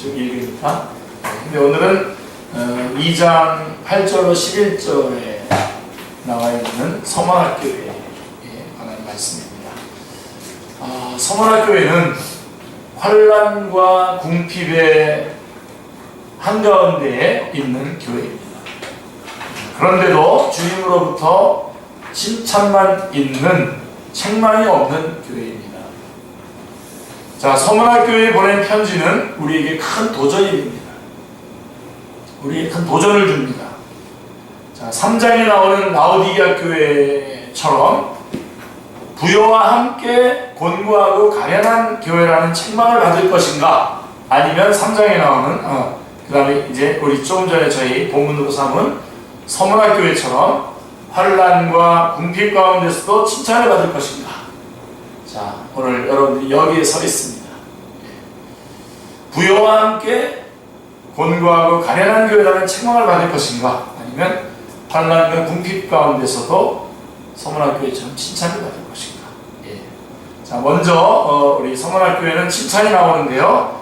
지금 읽으니까. 근데 오늘은 2장 8절로 11절에 나와 있는 서문학교회에 관한 말씀입니다. 서문학교회는 환난과 궁핍의 한가운데에 있는 교회입니다. 그런데도 주님으로부터 칭찬만 있는 책망이 없는 교회입니다. 자, 서문학교회에 보낸 편지는 우리에게 큰 도전입니다. 우리에게 큰 도전을 줍니다. 자, 3장에 나오는 라오디게아 교회처럼 부요와 함께 곤고하고 가련한 교회라는 책망을 받을 것인가, 아니면 3장에 나오는 그 다음에 이제 우리 조금 전에 저희 본문으로 삼은 서문학교회처럼 환난과 궁핍 가운데서도 칭찬을 받을 것인가. 자, 오늘 여러분들이 여기에 서 있습니다. 부요와 함께 곤고하고 가련한 교회라는 책망을 받을 것인가, 아니면 환난과 궁핍 가운데서도 서문학교회처럼 칭찬을 받을 것인가. 자, 먼저 우리 서문학교회는 칭찬이 나오는데요.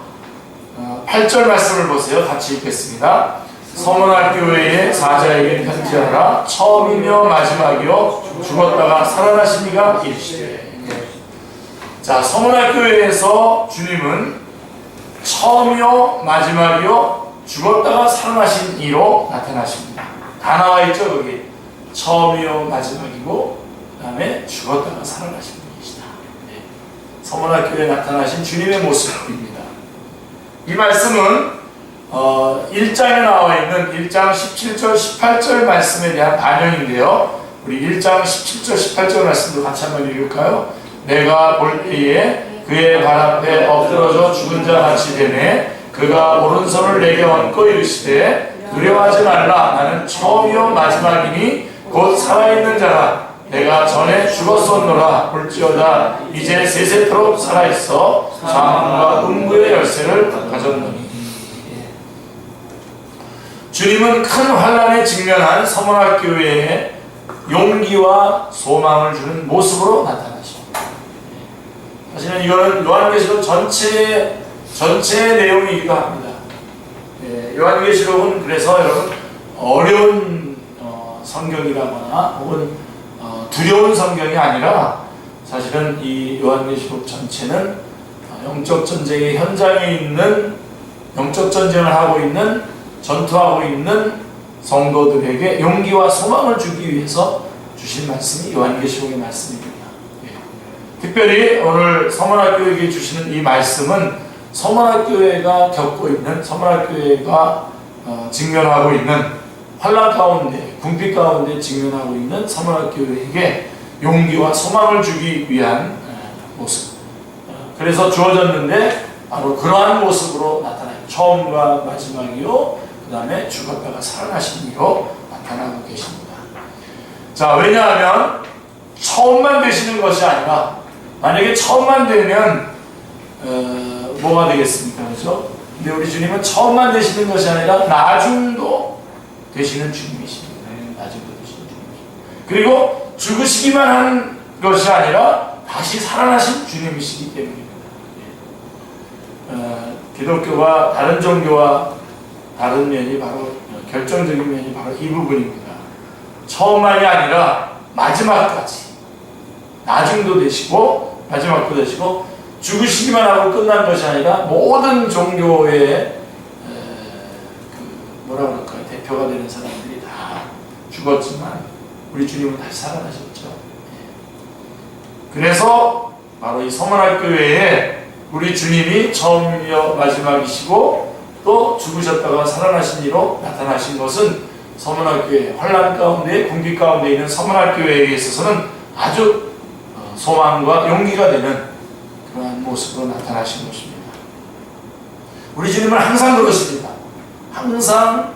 8절 말씀을 보세요. 같이 읽겠습니다. 서문학교회의 사자에게 편지하라. 처음이며 마지막이요 죽었다가 살아나시니가 이르시되. 자, 서문학교회에서 주님은 처음이요 마지막이요 죽었다가 살아나신 이로 나타나십니다. 다 나와 있죠, 거기. 처음이요 마지막이고 그 다음에 죽었다가 살아나신 분이시다. 서문학교회에 나타나신 주님의 모습입니다. 이 말씀은 1장에 나와 있는 1장 17절 18절 말씀에 대한 반영인데요. 우리 1장 17절 18절 말씀도 같이 한번 읽을까요? 내가 볼 때에 그의 발 앞에 엎드러져 죽은 자 같이 되매 그가 오른손을 내게 얹고 이르시되 두려워하지 말라. 나는 처음이요 마지막이니 곧 살아있는 자라. 내가 전에 죽었었노라. 볼지어다 이제 세세토록 살아있어 사망과 음부의 열쇠를 가졌노니. 주님은 큰 환난에 직면한 서문학교회에 용기와 소망을 주는 모습으로 나타나십니다. 사실은 이거는 요한계시록 전체의 내용이기도 합니다. 요한계시록은 그래서 여러분 어려운 성경이라거나 혹은 두려운 성경이 아니라 사실은 이 요한계시록 전체는 영적 전쟁의 현장에 있는, 영적 전쟁을 하고 있는, 전투하고 있는 성도들에게 용기와 소망을 주기 위해서 주신 말씀이 요한계시록의 말씀입니다. 특별히 오늘 서문학교회에게 주시는 이 말씀은 서문학교회가 겪고 있는, 서문학교회가 직면하고 있는 환난 가운데, 궁핍 가운데 직면하고 있는 서문학교회에게 용기와 소망을 주기 위한 모습. 그래서 주어졌는데 바로 그러한 모습으로 나타나요. 처음과 마지막이요, 그 다음에 죽었다가 살아나신 이로 나타나고 계십니다. 자, 왜냐하면 처음만 되시는 것이 아니라, 만약에 처음만 되면 뭐가 되겠습니까? 그렇죠? 근데 우리 주님은 처음만 되시는 것이 아니라 나중도 되시는 주님이십니다. 나중도 되시는 주님이십니다. 그리고 죽으시기만 한 것이 아니라 다시 살아나신 주님이시기 때문입니다. 기독교와 다른 종교와 다른 면이 바로, 결정적인 면이 바로 이 부분입니다. 처음만이 아니라 마지막까지 나중도 되시고 마지막도 되시고, 죽으시기만 하고 끝난 것이 아니라 모든 종교의 뭐라 그럴까요? 대표가 되는 사람들이 다 죽었지만 우리 주님은 다시 살아나셨죠. 그래서 바로 이 서문학교회에 우리 주님이 처음이요 마지막이시고 또 죽으셨다가 살아나신 이로 나타나신 것은 서문학교회, 환난 가운데, 궁핍 가운데 있는 서문학교회에 있어서는 아주 소망과 용기가 되는 그러한 모습으로 나타나신 것입니다. 우리 주님은 항상 그러십니다. 항상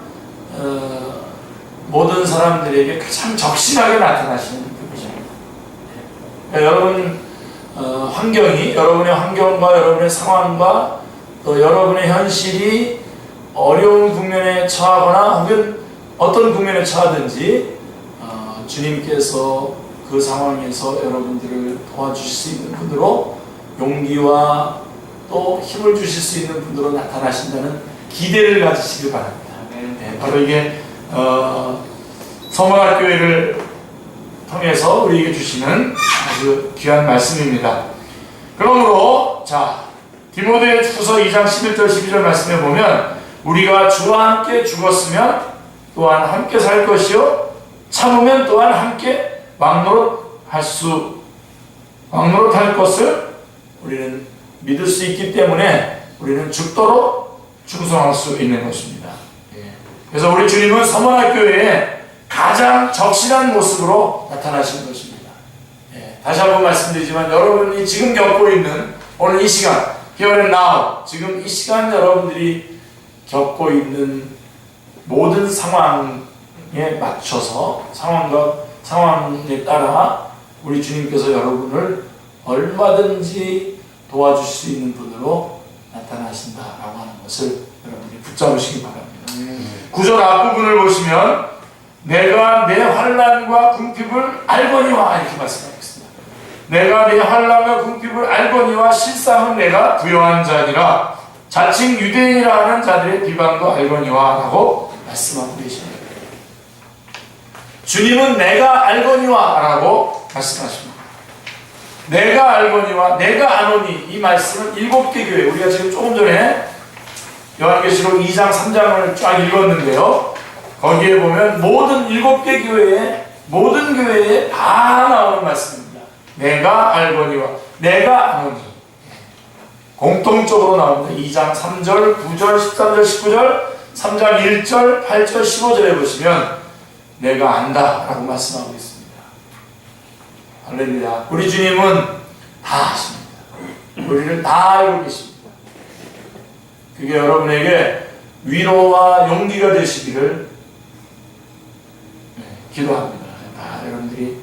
모든 사람들에게 가장 적신하게 나타나시는 분이십니다. 여러분 환경이, 여러분의 환경과 여러분의 상황과 또 여러분의 현실이 어려운 국면에 처하거나 혹은 어떤 국면에 처하든지 주님께서 그 상황에서 여러분들을 도와주실 수 있는 분으로 용기와 또 힘을 주실 수 있는 분으로 나타나신다는 기대를 가지시길 바랍니다. 네, 바로 이게 서문학교회를 통해서 우리에게 주시는 아주 귀한 말씀입니다. 그러므로 자 디모데후서 2장 11절 12절 말씀에 보면 우리가 주와 함께 죽었으면 또한 함께 살 것이요 참으면 또한 함께 왕노릇할 것을 우리는 믿을 수 있기 때문에 우리는 죽도록 충성할 수 있는 것입니다. 그래서 우리 주님은 서문학교회에 가장 적실한 모습으로 나타나시는 것입니다. 다시 한번 말씀드리지만 여러분이 지금 겪고 있는 오늘 이 시간 Here and now 지금 이 시간 여러분들이 겪고 있는 모든 상황에 맞춰서 상황에 따라 우리 주님께서 여러분을 얼마든지 도와줄 수 있는 분으로 나타나신다라고 하는 것을 여러분이 붙잡으시기 바랍니다. 9절 앞부분을 보시면 내가 내 환난과 궁핍을 알거니와 이렇게 말씀하고 있습니다. 내가 내 환난과 궁핍을 알거니와 실상은 내가 부요한 자니라 자칭 유대인이라 하는 자들의 비방도 알거니와 라고 말씀하고 계십니다. 주님은 내가 알거니와 라고 말씀하십니다. 내가 알거니와 내가 아노니 이 말씀은 7개 교회 우리가 지금 조금 전에 요한계시록 2장 3장을 쫙 읽었는데요. 거기에 보면 모든 7개 교회에 모든 교회에 다 나오는 말씀입니다. 내가 알거니와 내가 아노니 공통적으로 나옵니다. 2장 3절 9절 13절 19절 3장 1절 8절 15절에 보시면 내가 안다 라고 말씀하고 있습니다. 할렐루야. 우리 주님은 다 아십니다. 우리를 다 알고 계십니다. 그게 여러분에게 위로와 용기가 되시기를 기도합니다. 여러분들이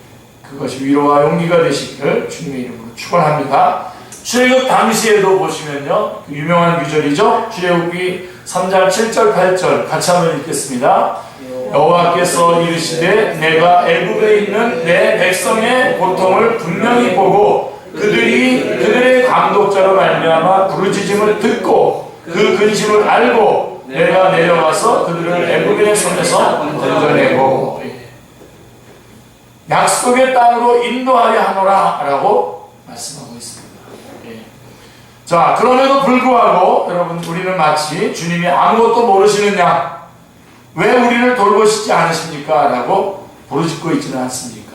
그것이 위로와 용기가 되시기를 주님의 이름으로 축원합니다. 출애굽 당시에도 보시면요, 그 유명한 구절이죠. 출애굽기 3장 7절 8절 같이 한번 읽겠습니다. 여호와께서 이르시되 내가 애굽에 있는 내 백성의 고통을 분명히 보고 그들의 감독자로 말미암아 부르짖음을 듣고 그 근심을 알고 내가 내려가서 그들을 애굽인의 손에서 건져내고 약속의 땅으로 인도하려 하노라 라고 말씀하고 있습니다. 자, 그럼에도 불구하고 여러분 우리는 마치 주님이 아무것도 모르시는 양 왜 우리를 돌보시지 않으십니까? 라고 부르짖고 있지는 않습니까?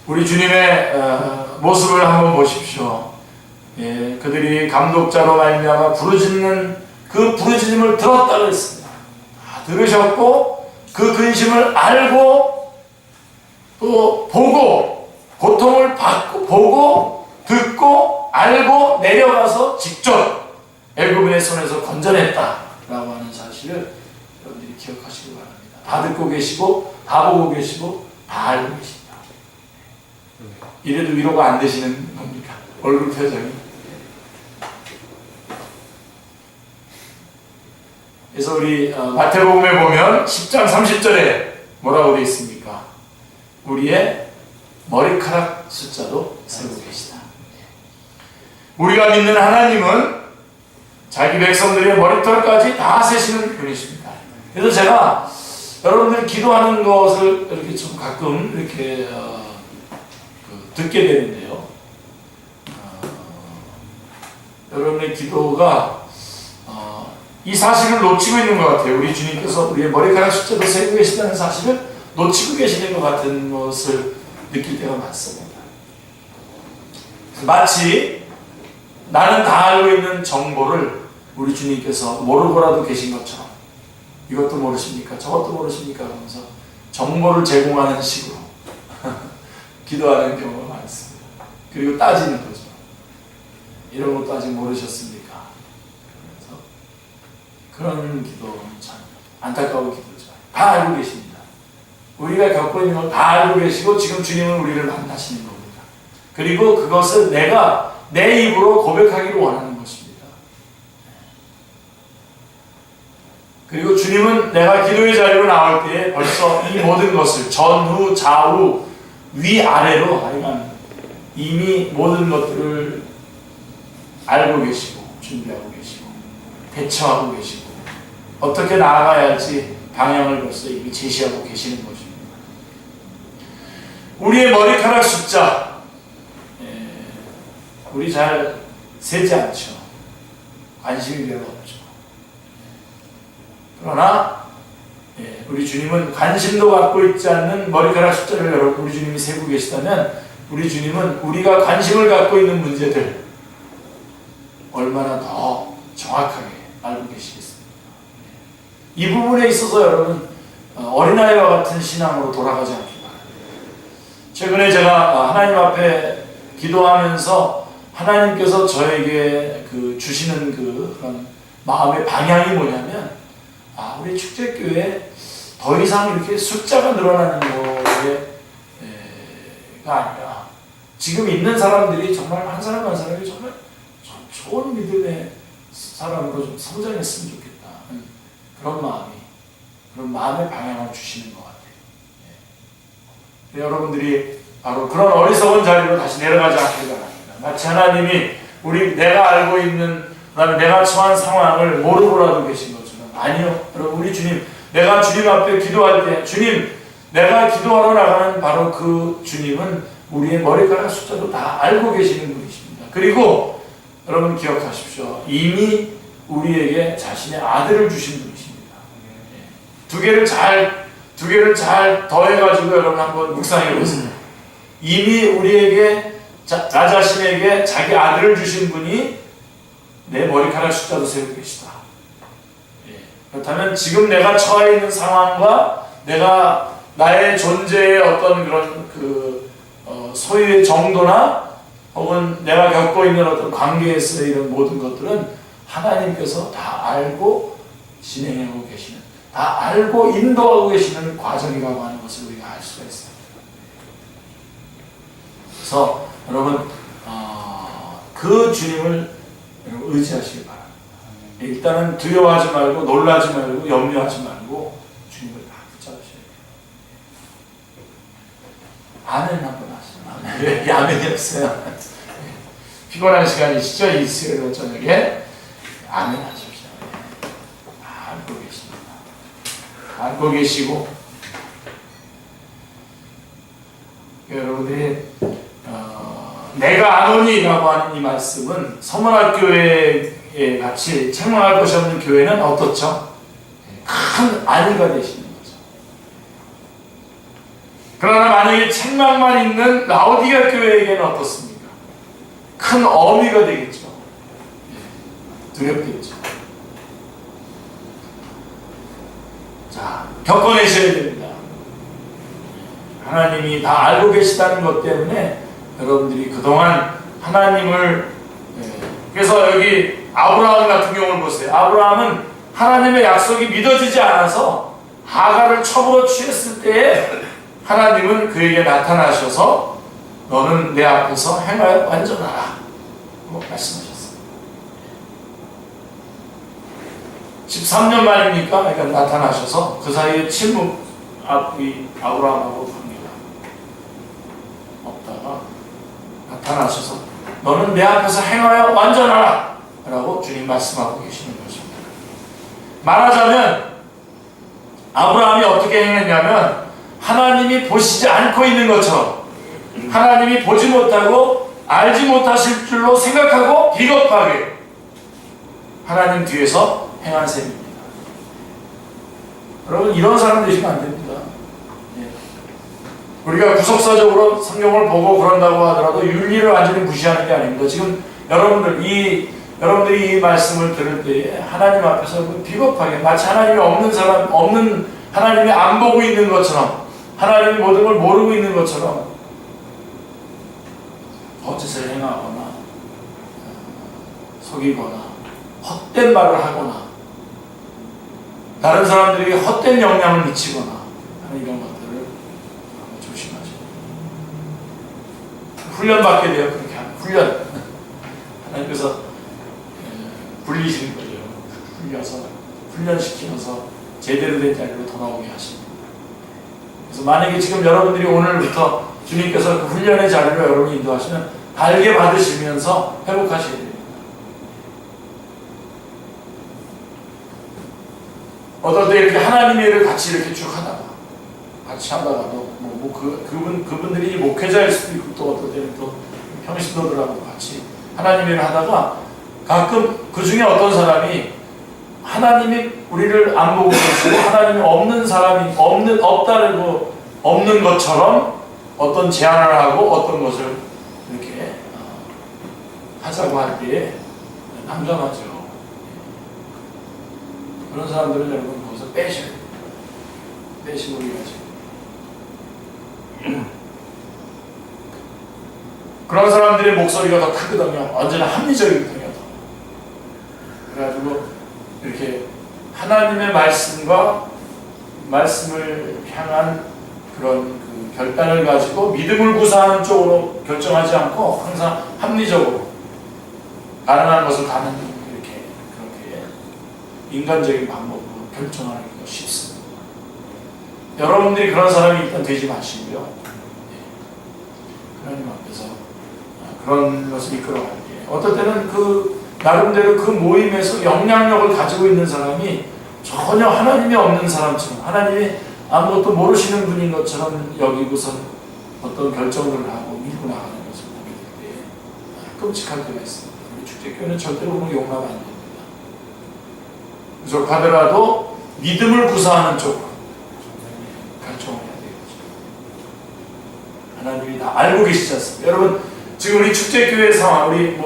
우리 주님의 모습을 한번 보십시오. 그들이 감독자로 말미암아 부르짖는 그 부르짖음을 들었다고 했습니다. 들으셨고 그 근심을 알고 또 보고 고통을 받고 보고 듣고 알고 내려가서 직접 애굽인의 손에서 건져냈다라고 하는 사실을 여러분들이 기억하시기 바랍니다. 다 듣고 계시고 다 보고 계시고 다 알고 계십니다. 이래도 위로가 안 되시는 겁니까? 얼굴 표정이. 그래서 우리 마태복음에 보면 10장 30절에 뭐라고 되어 있습니까? 우리의 머리카락 숫자도 세고 계시다. 우리가 믿는 하나님은 자기 백성들의 머리털까지 다 세시는 분이십니다. 그래서 제가 여러분들 기도하는 것을 이렇게 좀 가끔 이렇게 듣게 되는데요. 여러분의 기도가 이 사실을 놓치고 있는 것 같아요. 우리 주님께서 우리의 머리카락 숫자도 세고 계시다는 사실을 놓치고 계시는 것 같은 것을 느낄 때가 많습니다. 마치 나는 다 알고 있는 정보를 우리 주님께서 모르고라도 계신 것처럼 이것도 모르십니까? 저것도 모르십니까? 하면서 정보를 제공하는 식으로 기도하는 경우가 많습니다. 그리고 따지는 거죠. 이런 것도 아직 모르셨습니까? 그래서 그런 기도는 참 안타까운 기도죠. 다 알고 계십니다. 우리가 겪고 있는 걸 다 알고 계시고 지금 주님은 우리를 만나시는 겁니다. 그리고 그것을 내가 내 입으로 고백하기를 원하는 것입니다. 그리고 주님은 내가 기도의 자리로 나올 때에 벌써 이 모든 것을 전후, 좌우, 위아래로 하여간 이미 모든 것들을 알고 계시고 준비하고 계시고 대처하고 계시고 어떻게 나아가야 할지 방향을 벌써 이미 제시하고 계시는 것입니다. 우리의 머리카락 숫자 우리 잘 세지 않죠. 관심이 별로 없죠. 그러나 우리 주님은 관심도 갖고 있지 않는 머리카락 숫자를 여러분 우리 주님이 세고 계시다면 우리 주님은 우리가 관심을 갖고 있는 문제들 얼마나 더 정확하게 알고 계시겠습니까? 이 부분에 있어서 여러분 어린아이와 같은 신앙으로 돌아가지 않기 바랍니다. 최근에 제가 하나님 앞에 기도하면서 하나님께서 저에게 주시는 그런 마음의 방향이 뭐냐면 우리 축제교회 더 이상 이렇게 숫자가 늘어나는 거가 아니라 지금 있는 사람들이 정말 한 사람 한 사람이 정말 좋은 믿음의 사람으로 좀 성장했으면 좋겠다. 그런 마음의 방향을 주시는 것 같아요. 여러분들이 바로 그런 어리석은 자리로 다시 내려가지 않길 바랍니다. 마치 하나님이 내가 알고 있는 그다음에 내가 처한 상황을 모르고라도 계신 것처럼 아니요. 여러분 우리 주님 내가 주님 앞에 기도할 때 주님 내가 기도하러 나가는 바로 그 주님은 우리의 머리카락 숫자도 다 알고 계시는 분이십니다. 그리고 여러분 기억하십시오. 이미 우리에게 자신의 아들을 주신 분이십니다. 두 개를 잘 더해가지고 여러분 한번 묵상해 보세요. 이미 우리에게 나 자신에게 자기 아들을 주신 분이 내 머리카락 숫자도 세우고 계시다. 그렇다면 지금 내가 처해 있는 상황과 나의 존재의 어떤 그런 소유의 정도나 혹은 내가 겪고 있는 어떤 관계에서의 이런 모든 것들은 하나님께서 다 알고 진행하고 계시는, 다 알고 인도하고 계시는 과정이라고 하는 것을 우리가 알 수가 있습니다. 그래서 여러분 그 주님을 의지하시기 바랍니다. 일단은 두려워하지 말고 놀라지 말고 염려하지 말고 주님을 다 붙잡으셔야 돼요. 아멘 한번 하시죠. 왜 아멘이 없어요? 피곤한 시간이시죠? 이 수요일 저녁에 아멘 하십시오. 알고 계십니다. 알고 계시고 여러분들이 내가 아노니라고 하는 이 말씀은 서문학교에 같이 책망할 것이 없는 교회는 어떻죠? 큰 안위가 되시는 거죠. 그러나 만약에 책망만 있는 라오디가 교회에게는 어떻습니까? 큰 어미가 되겠죠. 두렵겠죠. 자, 겪어내셔야 됩니다. 하나님이 다 알고 계시다는 것 때문에 여러분들이 그동안 하나님을 그래서 여기 아브라함 같은 경우를 보세요. 아브라함은 하나님의 약속이 믿어지지 않아서 하갈을 첩으로 취했을 때에 하나님은 그에게 나타나셔서 너는 내 앞에서 행하여 완전하라 말씀하셨어요. 13년 만입니까? 그러니까 나타나셔서 그 사이에 침묵 아브라함하고 관계가 없다가 나타나셔서 너는 내 앞에서 행하여 완전하라 라고 주님 말씀하고 계시는 것입니다. 말하자면 아브라함이 어떻게 행했냐면 하나님이 보시지 않고 있는 것처럼 하나님이 보지 못하고 알지 못하실 줄로 생각하고 비겁하게 하나님 뒤에서 행한 셈입니다. 여러분 이런 사람 되시면 안 됩니다. 우리가 구속사적으로 성경을 보고 그런다고 하더라도 윤리를 완전히 무시하는 게 아닙니다. 지금 여러분들이 이 말씀을 들을 때에 하나님 앞에서 비겁하게 마치 하나님이 없는 하나님이 안 보고 있는 것처럼 하나님이 모든 걸 모르고 있는 것처럼 거짓을 행하거나 속이거나 헛된 말을 하거나 다른 사람들에게 헛된 영향을 미치거나 하는 이런 것들을 조심하죠. 훈련받게 돼요. 그렇게 하면 훈련. 하나님께서 불리시는 거죠. 훈련시키면서 제대로 된 자리로 돌아오게 하십니다. 그래서 만약에 지금 여러분들이 오늘부터 주님께서 그 훈련의 자리로 여러분을 인도하시면 달게 받으시면서 회복하셔야 됩니다. 어떨 때 이렇게 하나님의 일을 같이 이렇게 쭉 하다가도 그분들이 목회자일 수도 있고, 또 어떨 때는 또 평신도들하고 같이 하나님의 일을 하다가 가끔 그 중에 어떤 사람이 하나님이 우리를 안 보고 계시고 하나님이 없는 사람이 없는 것처럼 어떤 제안을 하고 어떤 것을 이렇게 하자고 할 때에 난감하죠. 그런 사람들은 여러분 거기서 빼셔야 돼요. 빼시고 우리가 지금 그런 사람들의 목소리가 더 크거든요. 언제나 합리적이거든요. 그래가지고 이렇게 하나님의 말씀을 향한 그런 그 결단을 가지고 믿음을 구사하는 쪽으로 결정하지 않고 항상 합리적으로 가능한 것을 가는 이렇게 그렇게 인간적인 방법으로 결정하기가 쉽습니다. 여러분들이 그런 사람이 일단 되지 마시고요. 하나님 앞에서 그런 것을 이끌어가는 게, 어떨 때는 나름대로 그 모임에서 영향력을 가지고 있는 사람이 전혀 하나님이 없는 사람처럼, 하나님이 아무것도 모르시는 분인 것처럼 여기고서 어떤 결정을 하고 밀고 나가는 것을 보게 될 때 끔찍할 때가 있습니다. 우리 축제교회는 절대로 그런 용납 안 됩니다. 부족하더라도 믿음을 구사하는 쪽으로 결정을 해야 되겠죠. 하나님이 다 알고 계시지 않습니까? 여러분, 지금 우리 축제교회 상황, 우리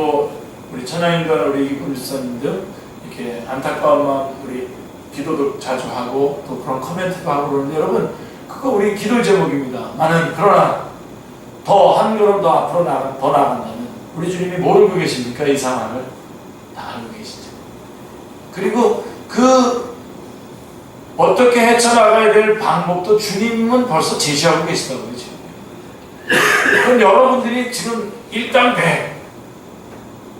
천양인과 우리 이분주사님들 이렇게 안타까운 마음, 우리 기도도 자주 하고 또 그런 코멘트도 하고 그러는데, 여러분 그거 우리 기도 제목입니다. 그러나 더 한 걸음 더 앞으로 더 나간다는, 우리 주님이 모르고 계십니까? 이 상황을 다 알고 계시죠. 그리고 어떻게 헤쳐나가야 될 방법도 주님은 벌써 제시하고 계시다고요. 지금. 그럼 여러분들이 지금 일당백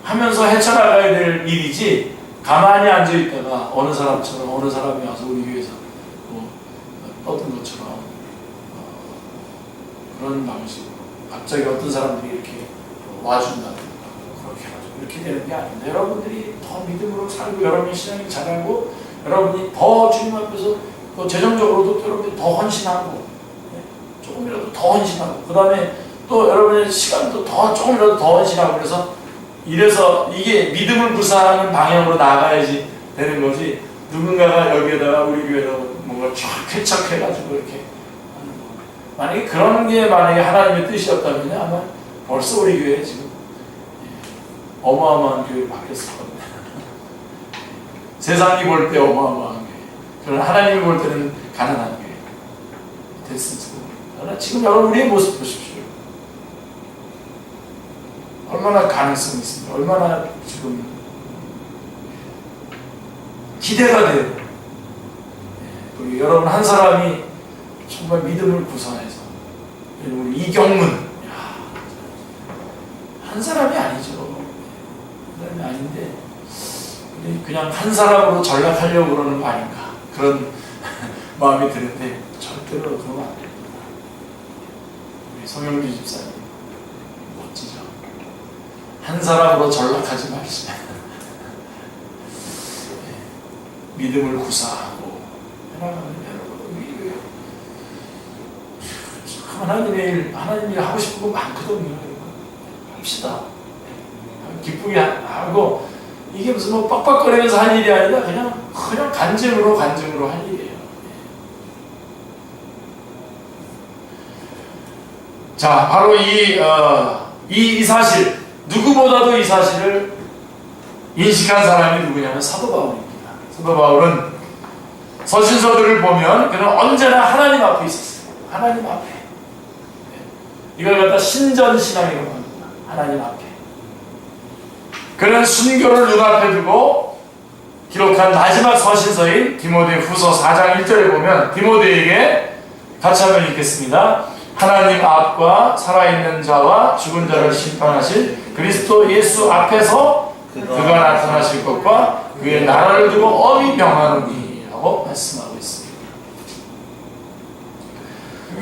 하면서 헤쳐나가야 될 일이지, 가만히 앉아있다가 어느 사람처럼 어느 사람이 와서 우리 교회에서 떠든 것처럼 그런 방식으로 갑자기 어떤 사람들이 이렇게 와준다든가 그렇게 해가지고 이렇게 되는 게 아닌데, 여러분들이 더 믿음으로 살고 여러분이 신앙이 잘하고 여러분이 더 주님 앞에서 또 재정적으로도 여러분이 더 헌신하고, 조금이라도 더 헌신하고, 그 다음에 또 여러분의 시간도 조금이라도 더 헌신하고, 그래서 이래서 이게 믿음을 구사하는 방향으로 나가야지 되는 거지, 누군가가 여기에다가 우리 교회에다가 뭔가 쫙 쾌척해가지고 이렇게 하는 거. 만약에 그런 게 만약에 하나님의 뜻이었다면 아마 벌써 우리 교회 지금 어마어마한 교회로 바뀌었을 겁니다. 세상이 볼 때 어마어마한 교회, 그러나 하나님이 볼 때는 가난한 교회 됐을지 모릅니다. 그러나 지금 여러분 우리의 모습 보십시오. 얼마나 가능성이 있습니다. 얼마나 지금 기대가 돼요. 우리 여러분 한 사람이 정말 믿음을 구사해서, 우리 이경문, 한 사람이 아니죠. 한 사람이 아닌데 그냥 한 사람으로 전락하려고 그러는 거 아닌가, 그런 마음이 드는데 절대로 그러면 안 됩니다. 우리 성영주 집사님 멋지죠. 한 사람으로 전락하지 마시자. 믿음을 구사하고 하나님이 하고 싶은 거 많거든요. 합시다. 기쁘게 하고, 이게 무슨 빡빡거리면서 할 일이 아니라 그냥 간증으로 할 일이에요. 자, 바로 이 사실, 누구보다도 이 사실을 인식한 사람이 누구냐면 사도 바울입니다. 사도 바울은 서신서들을 보면 그는 언제나 하나님 앞에 있었어요. 하나님 앞에. 이걸 갖다 신전신앙이라고 합니다. 하나님 앞에. 그는 순교를 눈앞에 두고 기록한 마지막 서신서인 디모데 후서 4장 1절에 보면 디모데에게 같이 한번 읽겠습니다. 하나님 앞과 살아있는 자와 죽은 자를 심판하실 그리스도 예수 앞에서 그가 나타나실 것과 그의 나라를 두고 엄히 명하노니 라고 말씀하고 있습니다.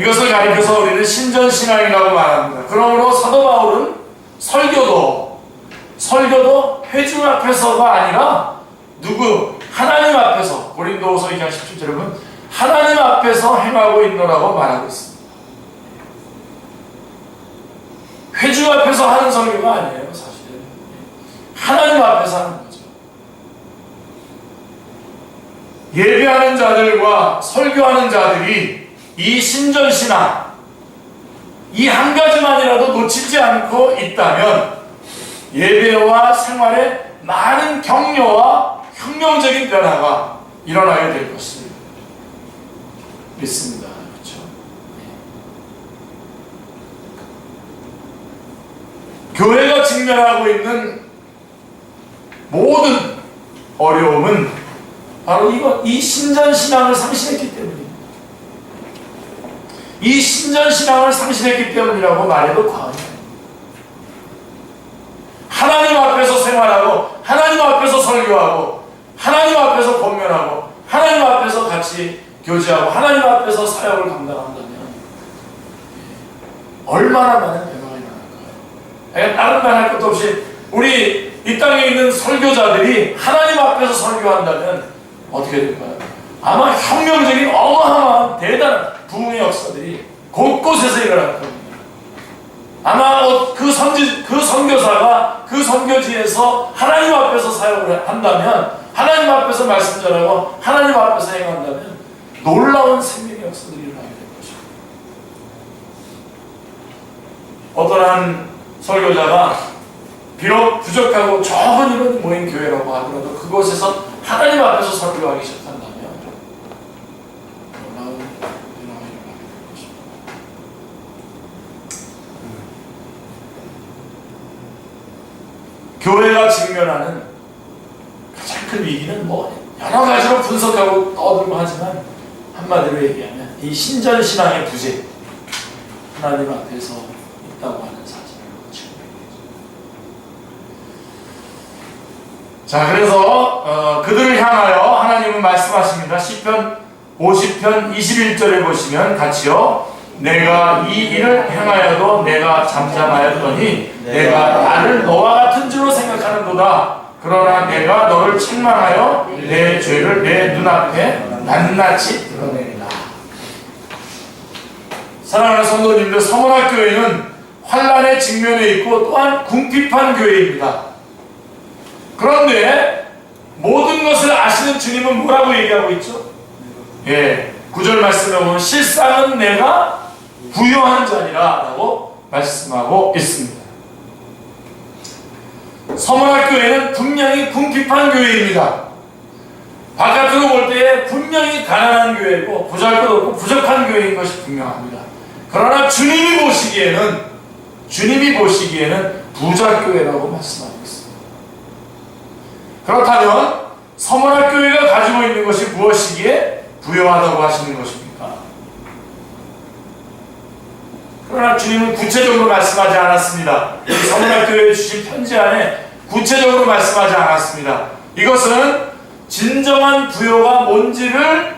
이것을 가리켜서 우리는 신전신앙이라고 말합니다. 그러므로 사도 바울은 설교도 회중 앞에서가 아니라 하나님 앞에서, 고린도후서 2장 17절은 하나님 앞에서 행하고 있노라고 말하고 있습니다. 회중 앞에서 하는 설교가 아니에요. 사실은 하나님 앞에서 하는 거죠. 예배하는 자들과 설교하는 자들이 이 신전신앙, 이 한 가지만이라도 놓치지 않고 있다면 예배와 생활에 많은 격려와 혁명적인 변화가 일어나게 될 것을 믿습니다. 그렇죠? 교회가 직면하고 있는 모든 어려움은 바로 이 신전신앙을 상실했기 때문입니다. 이 신전신앙을 상실했기 때문이라고 말해도 과언이에요. 하나님 앞에서 생활하고, 하나님 앞에서 설교하고, 하나님 앞에서 권면하고, 하나님 앞에서 같이 교제하고, 하나님 앞에서 사역을 감당한다면 얼마나 많은 변화가 일어날까요? 다른 말 할 것도 없이 우리 이 땅에 있는 설교자들이 하나님 앞에서 설교한다면 어떻게 될까요? 아마 혁명적인 어마어마한 대단한 부흥의 역사들이 곳곳에서 일어날 겁니다. 아마 그 선교사가 그 선교지에서 하나님 앞에서 사역을 한다면, 하나님 앞에서 말씀 전하고 하나님 앞에서 행한다면 놀라운 생명의 역사들이 일어나게 될 것입니다. 어떤 한 설교자가 비록 부족하고 적은 인원이 모인 교회라고 하더라도 그곳에서 하나님 앞에서 설교하기 시작한다면 놀라운 변화가 일어나게 될 것입니다. 교회가 직면하는 가장 큰 위기는 여러 가지로 분석하고 떠들고 하지만 한마디로 얘기하면 이 신전신앙의 부재, 하나님 앞에서 있다고 하는 사실을 증명해야죠. 자, 그래서 그들을 향하여 하나님은 말씀하십니다. 시편 50편 21절에 보시면 같이요. 내가 이 일을 행하여도 내가 잠잠하였더니 내가 나를 너와 같은 줄로 생각하는도다. 그러나 내가 너를 책망하여 내 죄를 내 눈앞에 낱낱이 드러내리라. 사랑하는 성도님들, 서문학교회는 환난의 직면에 있고 또한 궁핍한 교회입니다. 그런데 모든 것을 아시는 주님은 뭐라고 얘기하고 있죠? 9절 말씀에 보면 실상은 내가 부요한 자니라 라고 말씀하고 있습니다. 서문학교회는 분명히 궁핍한 교회입니다. 바깥으로 볼 때 분명히 가난한 교회고 보잘것없고 부족한 교회인 것이 분명합니다. 그러나 주님이 보시기에는 부자 교회라고 말씀하고 있습니다. 그렇다면 서문학교회가 가지고 있는 것이 무엇이기에 부요하다고 하시는 것입니까? 그러나 주님은 구체적으로 말씀하지 않았습니다. 서문학교회에 주신 편지 안에 구체적으로 말씀하지 않았습니다. 이것은 진정한 부요가 뭔지를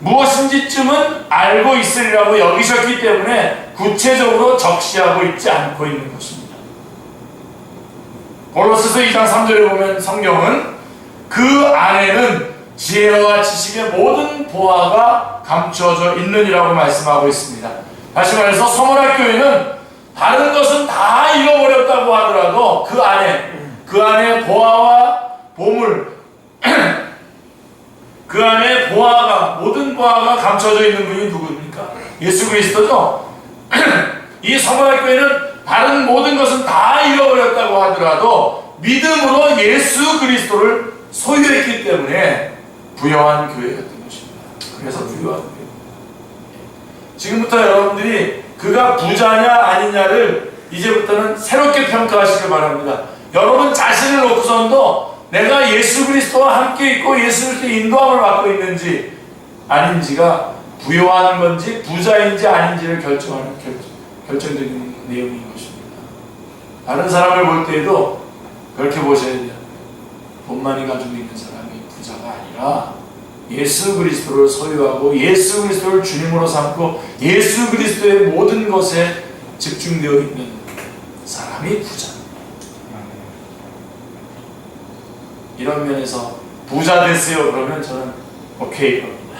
무엇인지쯤은 알고 있으리라고 여기셨기 때문에 구체적으로 적시하고 있지 않고 있는 것입니다. 골로새서 2장 3절에 보면 성경은 그 안에는 지혜와 지식의 모든 보화가 감추어져 있느니라고 말씀하고 있습니다. 다시 말해서 서문학교회는 다른 것은 다 잃어버렸다고 하더라도 그 안에 보화와 보물, 그 안에 모든 보화가 감춰져 있는 분이 누구입니까? 예수 그리스도죠. 이 서문학교회는 다른 모든 것은 다 잃어버렸다고 하더라도 믿음으로 예수 그리스도를 소유했기 때문에 부요한 교회였던 것입니다. 그래서 부요한 교회. 지금부터 여러분들이 그가 부자냐 아니냐를 이제부터는 새롭게 평가하시길 바랍니다. 여러분 자신을 놓고선도 내가 예수 그리스도와 함께 있고 예수 그리스도의 인도함을 받고 있는지 아닌지가 부요한 건지 부자인지 아닌지를 결정하는 결정적인 내용인 것입니다. 다른 사람을 볼 때에도 그렇게 보셔야 돼요. 돈 많이 가지고 있는 사람이 부자가 아니라 예수 그리스도를 소유하고 예수 그리스도를 주님으로 삼고 예수 그리스도의 모든 것에 집중되어 있는 사람이 부자. 이런 면에서 부자 됐어요 그러면 저는 오케이 겁니다.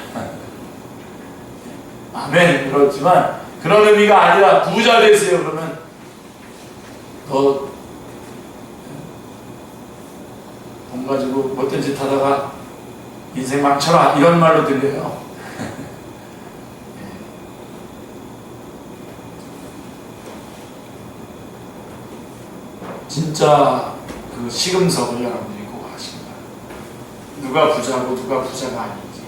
아멘. 그렇지만 그런 의미가 아니라 부자 됐어요 그러면 너 돈 가지고 못된 짓 하다가 인생 망쳐라 이런 말로 들려요. 진짜 그 시금석을 여러분들이 꼭 하십니다. 누가 부자고 누가 부자가 아닌지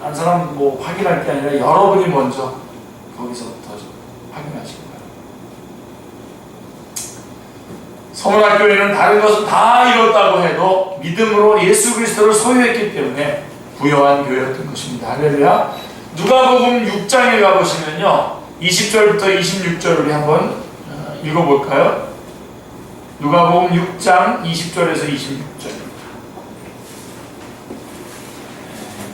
한 사람 뭐 확인할 게 아니라 여러분이 먼저 거기서부터 좀 확인하시기 바랍니다. 서문학교에는 다른 것은 다 이뤘다고 해도 믿음으로 예수 그리스도를 소유했기 때문에 부요한 교회였던 것입니다. 할렐루야. 누가복음 6장에 가보시면요 20절부터 26절 우리 한번 읽어볼까요? 누가복음 6장 20절에서 26절.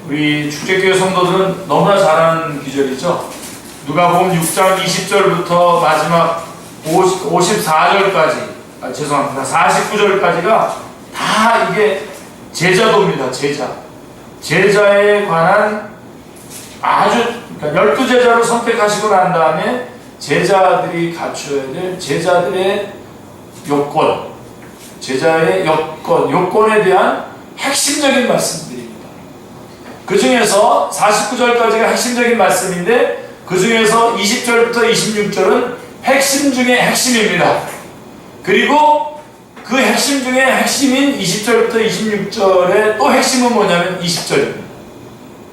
우리 축제교회 성도들은 너무나 잘 아는 기절이죠. 누가복음 6장 20절부터 마지막 54절까지 죄송합니다. 49절까지가 다 이게 제자도입니다. 제자에 관한 아주 그러니까 12제자를 선택하시고 난 다음에 제자들이 갖춰야 될 제자들의 요건, 제자의 요건에 대한 핵심적인 말씀들입니다. 그 중에서 49절까지가 핵심적인 말씀인데 그 중에서 20절부터 26절은 핵심 중에 핵심입니다. 그리고 그 핵심 중에 핵심인 20절부터 26절의 또 핵심은 뭐냐면 20절입니다.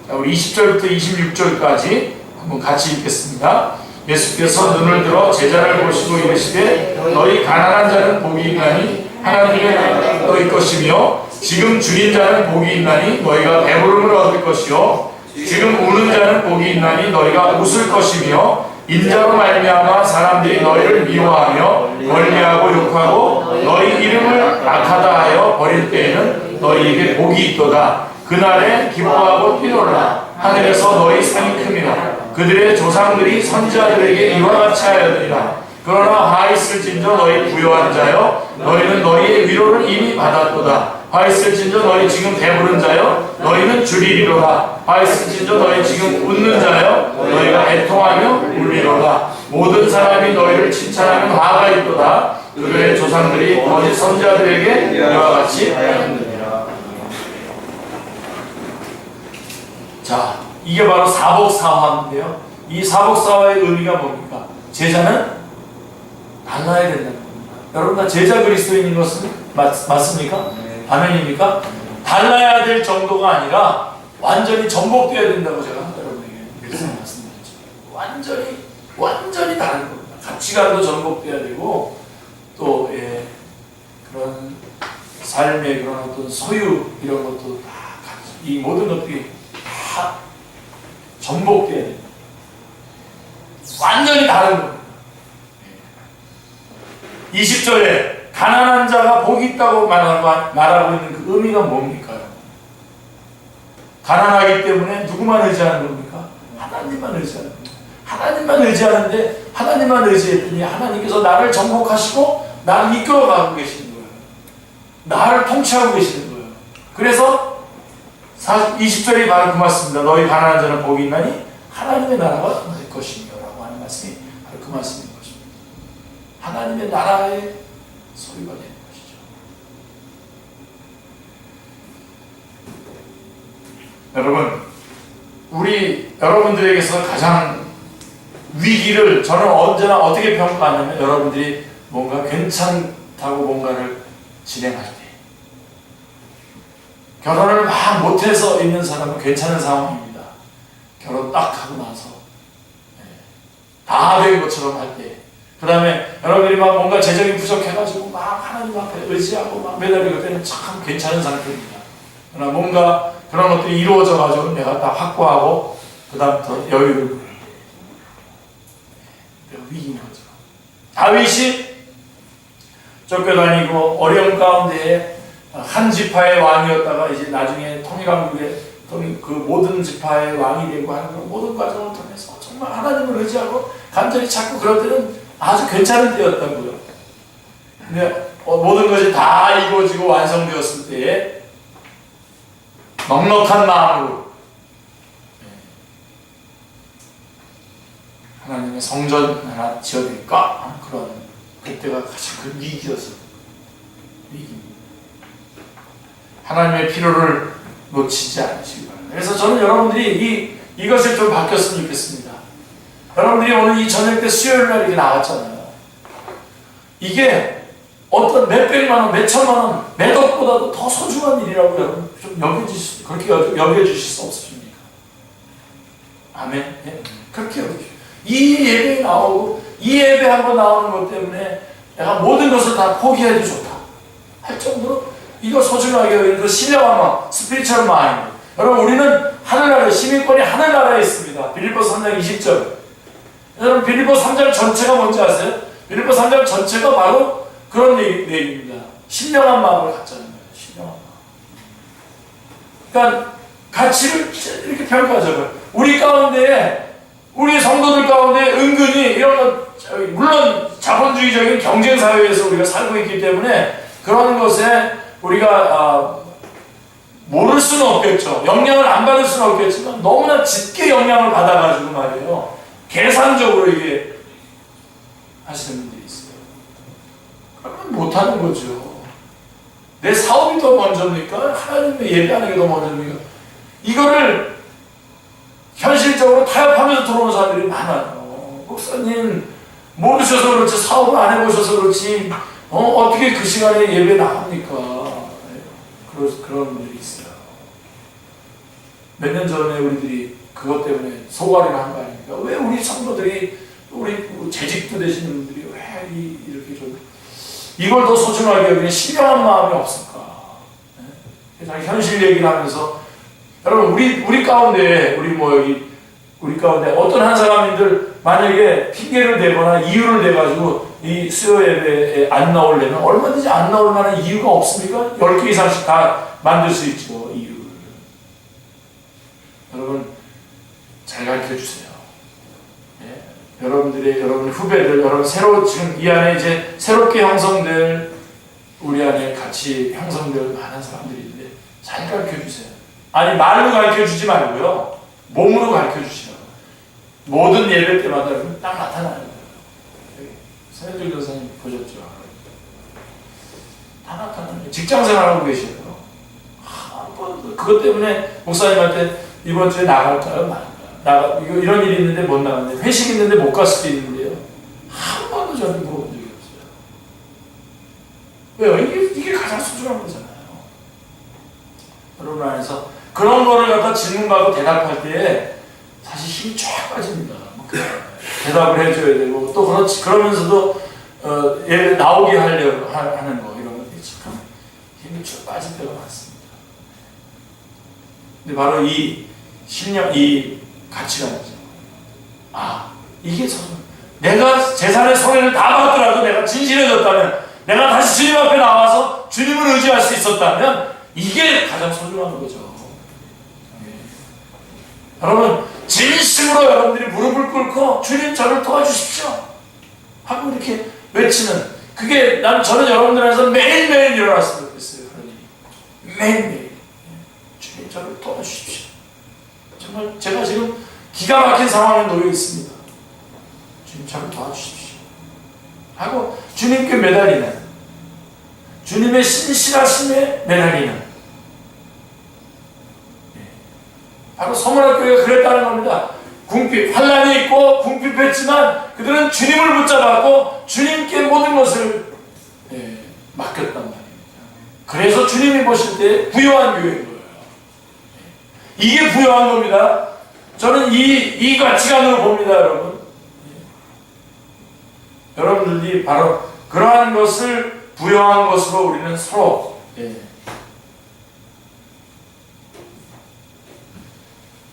자, 우리 20절부터 26절까지 한번 같이 읽겠습니다. 예수께서 눈을 들어 제자를 보시고 이르시되 너희 가난한 자는 복이 있나니 하나님의 너희 것이며 지금 줄인 자는 복이 있나니 너희가 배부름을 얻을 것이요 지금 우는 자는 복이 있나니 너희가 웃을 것이며 인자로 말미암아 사람들이 너희를 미워하며 멀리하고 욕하고 너희 이름을 악하다 하여 버릴 때에는 너희에게 복이 있도다. 그날에 기뻐하고 뛰놀라. 하늘에서 너희 상이 큽니다. 그들의 조상들이 선지자들에게 이와 같이 하였느니라. 그러나 화 있을진저 너희 부요한 자여 너희는 너희의 위로를 이미 받았도다. 화 있을진저 너희 지금 배부른 자여 너희는 줄이리로다. 화 있을진저 너희 지금 웃는 자여 너희가 애통하며 울리로다. 모든 사람이 너희를 칭찬하면 화가 있도다. 그들의 조상들이 거짓 선지자들에게 이와 같이 하였느니라. 자, 이게 바로 사복사화인데요. 이 사복사화의 의미가 뭡니까? 제자는 달라야 된다는 겁니다. 여러분, 제자 그리스도인인 것은 맞습니까? 아멘입니까? 달라야 될 정도가 아니라 완전히 전복되어야 된다고 제가 여러분에게 말씀드렸죠. 완전히 다른 겁니다. 가치관도 전복되어야 되고 또 그런 삶의 그런 어떤 소유 이런 것도 다 같이 이 모든 것들이 다 전복되어야 됩니다. 완전히 다른 겁니다. 20절에 가난한 자가 복이 있다고 말하고 있는 그 의미가 뭡니까? 가난하기 때문에 누구만 의지하는 겁니까? 하나님만 의지하는 겁니다. 하나님만 의지하는데 하나님만 의지했더니 하나님께서 나를 정복하시고 나를 이끌어가고 계시는 거예요. 나를 통치하고 계시는 거예요. 그래서 20절이 바로 그 말씀입니다. 너희 가난한 자는 복이 있나니 하나님의 나라가 너희 것이며 라고 하는 말씀이 바로 그 말씀인 것입니다. 하나님의 나라의 소유가 되는 것이죠. 여러분, 여러분들에게서 가장 위기를 저는 언제나 어떻게 평가하냐면 여러분들이 뭔가 괜찮다고 뭔가를 진행할 때 결혼을 막 못해서 있는 사람은 괜찮은 상황입니다. 결혼 딱 하고 나서 다 된 것처럼 할 때 그 다음에 여러분들이 막 뭔가 재정이 부족해가지고 막 하나님 앞에 의지하고 막 매달릴 때는 참 괜찮은 상태입니다. 그러나 뭔가 그런 것들이 이루어져가지고 내가 다 확보하고 그 다음부터 여유를 부릴 때 위기인 거죠. 다윗이 쫓겨다니고 어려운 가운데에 한 지파의 왕이었다가 이제 나중에 통일왕국의 그 모든 지파의 왕이 되고 하는 그런 모든 과정을 통해서 정말 하나님을 의지하고 간절히 찾고 그럴 때는 아주 괜찮은 때였다고요. 근데 모든 것이 다 이루어지고 완성되었을 때에 넉넉한 마음으로 하나님의 성전 하나 지어드릴까? 그런 그때가 가장 큰 위기였어요. 위기입니다. 하나님의 필요를 놓치지 않으시기 바랍니다. 그래서 저는 여러분들이 이것을 좀 바뀌었으면 좋겠습니다. 여러분들이 오늘 이 저녁 때 수요일 날 이렇게 나왔잖아요. 이게 어떤 몇백만 원, 몇천만 원, 몇억보다도 더 소중한 일이라고 여러분 좀 그렇게 여겨주실 수 없으십니까? 아멘. 예? 그렇게 여겨주십시오. 이 예배에 나오고 이 예배 한번 나오는 것 때문에 내가 모든 것을 다 포기해도 좋다 할 정도로 이거 소중하게 여기는 그 신령한 마음, 스피리추얼 마인드. 여러분 우리는 하늘나라에 시민권이 하늘나라에 있습니다. 빌립보서 3장 20절. 여러분 빌립보서 3장 전체가 뭔지 아세요? 빌립보서 3장 전체가 바로 그런 내용입니다. 신령한 마음을 갖자는 거예요. 신령한 마음. 그러니까 가치를 이렇게 평가하자고요. 우리 가운데 우리 성도들 가운데 은근히 이런 것, 물론 자본주의적인 경쟁 사회에서 우리가 살고 있기 때문에 그런 것에 우리가 모를 수는 없겠죠. 영향을 안 받을 수는 없겠지만 너무나 짙게 영향을 받아가지고 말이에요. 계산적으로 이게 하시는 분들이 있어요. 그러면 못하는 거죠. 내 사업이 더 먼저입니까? 하나님의 예배하는 게 더 먼저입니까? 이거를 현실적으로 타협하면서 들어오는 사람들이 많아요. 목사님 모르셔서 그렇지, 사업을 안 해보셔서 그렇지 어떻게 그 시간에 예배 나갑니까? 그런 분들이 있어요. 몇 년 전에 우리들이 그것 때문에 소가리를 한 거 아닙니까? 왜 우리 성도들이, 우리 재직도 되시는 분들이 왜 이렇게 좀 이걸 더 소중하게 여기는 신령한 마음이 없을까? 그래서 현실 얘기를 하면서 여러분 우리 가운데 우리 가운데 어떤 한 사람인들 만약에 핑계를 대거나 이유를 대가지고 이 수요 예배에 안 나오려면 얼마든지 안 나올 만한 이유가 없습니까? 10개 이상씩 다 만들 수 있죠, 이유를. 여러분 잘 가르쳐 주세요. 예? 여러분 후배들, 여러분 지금 이 안에 이제 새롭게 형성될 우리 안에 같이 형성될 많은 사람들이 있는데 잘 가르쳐 주세요. 아니 말로 가르쳐 주지 말고요, 몸으로 가르쳐 주시라고. 모든 예배 때마다 딱 나타나는 거예요. 서현준 교사님 보셨죠? 다 나타나는 거예요. 직장 생활하고 계셔요. 그것 때문에 목사님한테 이번 주에 나갈까요? 이런 일이 있는데 못 나갔는데, 회식 있는데 못 갈 수도 있는데요. 한 번도 저는 물어본 적이 없어요. 왜요? 이게 가장 소중한 거잖아요. 여러분 안에서 그런 거를 갖다 질문받고 대답할 때 사실 힘이 쫙 빠집니다. 대답을 해줘야 되고 또 그러면서도 나오게 하려고 하는 거, 이런 것들이 참 힘이 쭉 빠질 때가 많습니다. 근데 바로 이 가치관이죠. 이게 내가 재산의 손해를 다 받더라도 내가 진실해졌다면, 내가 다시 주님 앞에 나와서 주님을 의지할 수 있었다면 이게 가장 소중한 거죠. 여러분 진심으로 여러분들이 무릎을 꿇고 주님 저를 도와주십시오 하고 이렇게 외치는, 그게 저는 여러분들 안에서 매일매일 일어났으면 좋겠어요. 그런 일이 매일매일 주님 저를 도와주십시오. 정말 제가 지금 기가 막힌 상황에 놓여 있습니다. 주님 저를 도와주십시오 하고 주님께 매달리는, 주님의 신실하심에 매달리는, 바로 서문학교가 그랬다는 겁니다. 환난이 있고 궁핍했지만 그들은 주님을 붙잡았고 주님께 모든 것을 맡겼단 말입니다. 그래서 주님이 보실 때 부요한 교회인 거예요. 이게 부요한 겁니다. 저는 이 가치관으로 봅니다, 여러분. 여러분들이 바로 그러한 것을 부요한 것으로 우리는 서로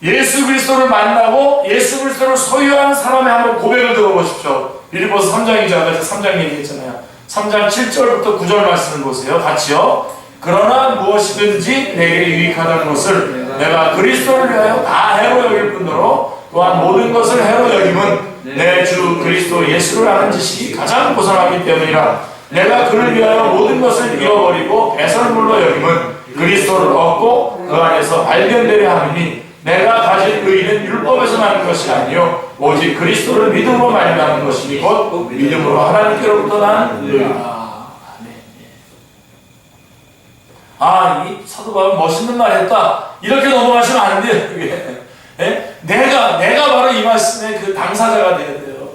예수 그리스도를 만나고 예수 그리스도를 소유한 사람의 한번 고백을 들어보십시오. 빌립보서 3장이죠. 아까 3장 얘기했잖아요. 3장 7절부터 9절 말씀을 보세요. 같이요. 그러나 무엇이든지 내게 유익하다는 것을 내가 그리스도를 위하여 다 해로 여길 뿐더러 또한 모든 것을 해로 여김은 내 주 그리스도 예수를 아는 지식이 가장 고상하기 때문이라. 내가 그를 위하여 모든 것을 잃어버리고 배설물로 여김은 그리스도를 얻고 그 안에서 발견되려 함이니 내가 가진 의의는 율법에서 나는 것이 아니요 오직 그리스도를 믿음으로 말미암은 것이니 곧 믿음으로 하나님께로부터 나는 의의라. 이 사도 바울 멋있는 말 했다. 이렇게 넘어가시면 안 돼요. 그게. 예? 내가 바로 이 말씀의 그 당사자가 되어야 돼요.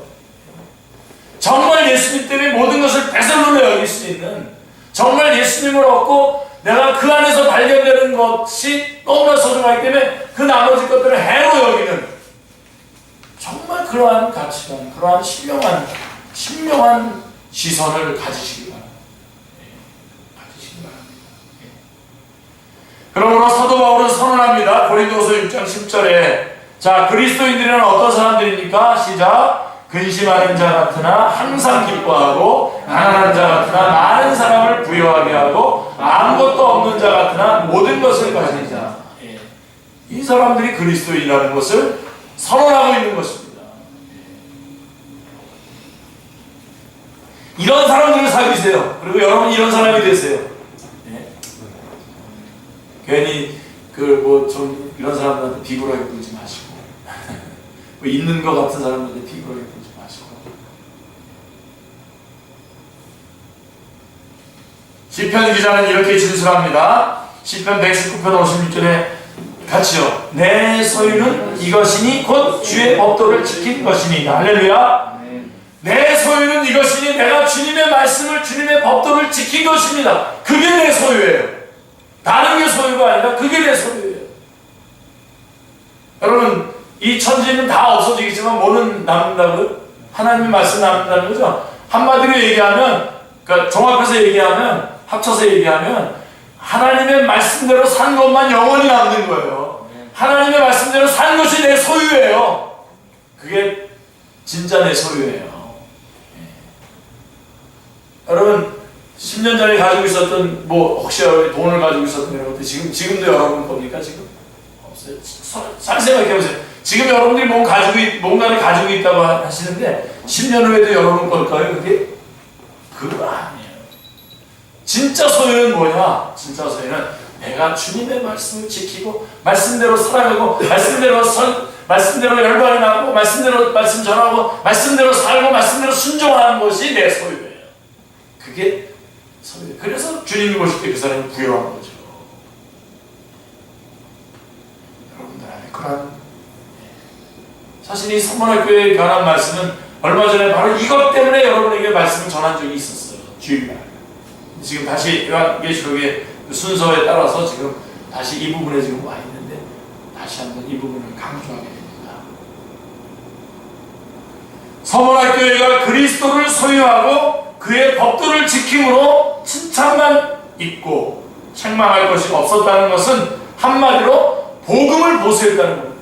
정말 예수님 때문에 모든 것을 배설물로 여길 수 있는, 정말 예수님을 얻고 내가 그 안에서 발견되는 것이 너무나 소중하기 때문에 그 나머지 것들을 해로 여기는, 정말 그러한 가치관, 그러한 신명한 시선을 가지시기 바랍니다. 그러므로 사도 바울은 선언합니다. 고린도서 6장 10절에 자, 그리스도인들은 어떤 사람들입니까? 시작. 근심하는 자 같으나 항상 기뻐하고 가난한 자 같으나 많은 사람을 부유하게 하고 아무것도 없는 자 같으나 모든 것을 가진 자. 이 사람들이 그리스도인이라는 것을 선언하고 있는 것입니다. 이런 사람들을 사귀세요. 그리고 여러분 이런 사람이 되세요. 괜히 좀 이런 사람들한테 비굴하게 굴지 마시고 있는 것 같은 사람들한테 비굴하게 굴지 마시고 시편 기자는 이렇게 진술합니다. 시편 119편 56절에 같이요. 내 소유는 이것이니 곧 주의 법도를 지킨 것이니. 할렐루야. 내 소유는 이것이니 내가 주님의 말씀을 주님의 법도를 지킨 것입니다. 그게 내 소유예요. 다른 게 소유가 아니라 그게 내 소유예요. 여러분 이 천지는 다 없어지겠지만 뭐는 남는다고요? 하나님의 말씀 남는다는 거죠. 한마디로 얘기하면, 그러니까 종합해서 얘기하면, 합쳐서 얘기하면 하나님의 말씀대로 산 것만 영원히 남는 거예요. 하나님의 말씀대로 산 것이 내 소유예요. 그게 진짜 내 소유예요. 여러분 10년 전에 가지고 있었던 혹시 돈을 가지고 있었던 이런 것들 지금도 여러분 겁니까? 지금 없어요. 잘 생각해 보세요. 지금 여러분들이 뭔가를 가지고 있다고 하시는데 10년 후에도 여러분 걸까요? 그게? 그거 아니에요. 진짜 소유는 뭐냐? 진짜 소유는 내가 주님의 말씀을 지키고 말씀대로 살아가고 말씀대로 열반이 나고 말씀대로 말씀 전하고 말씀대로 살고 말씀대로 순종하는 것이 내 소유예요. 그게 소유. 그래서 주님이 보실 때 그 사람이 부여한 거죠. 여러분들 안에 그런 사실 이 선문학교에 관한 말씀은 얼마 전에 바로 이것 때문에 여러분에게 말씀을 전한 적이 있었어요. 주일날. 지금 다시 요한계시록의 순서에 따라서 지금 다시 이 부분에 지금 와 있는데 다시 한번 이 부분을 강조하게 됩니다. 서문학교회가 그리스도를 소유하고 그의 법도를 지킴으로 칭찬만 있고 책망할 것이 없었다는 것은 한마디로 복음을 보수했다는 겁니다.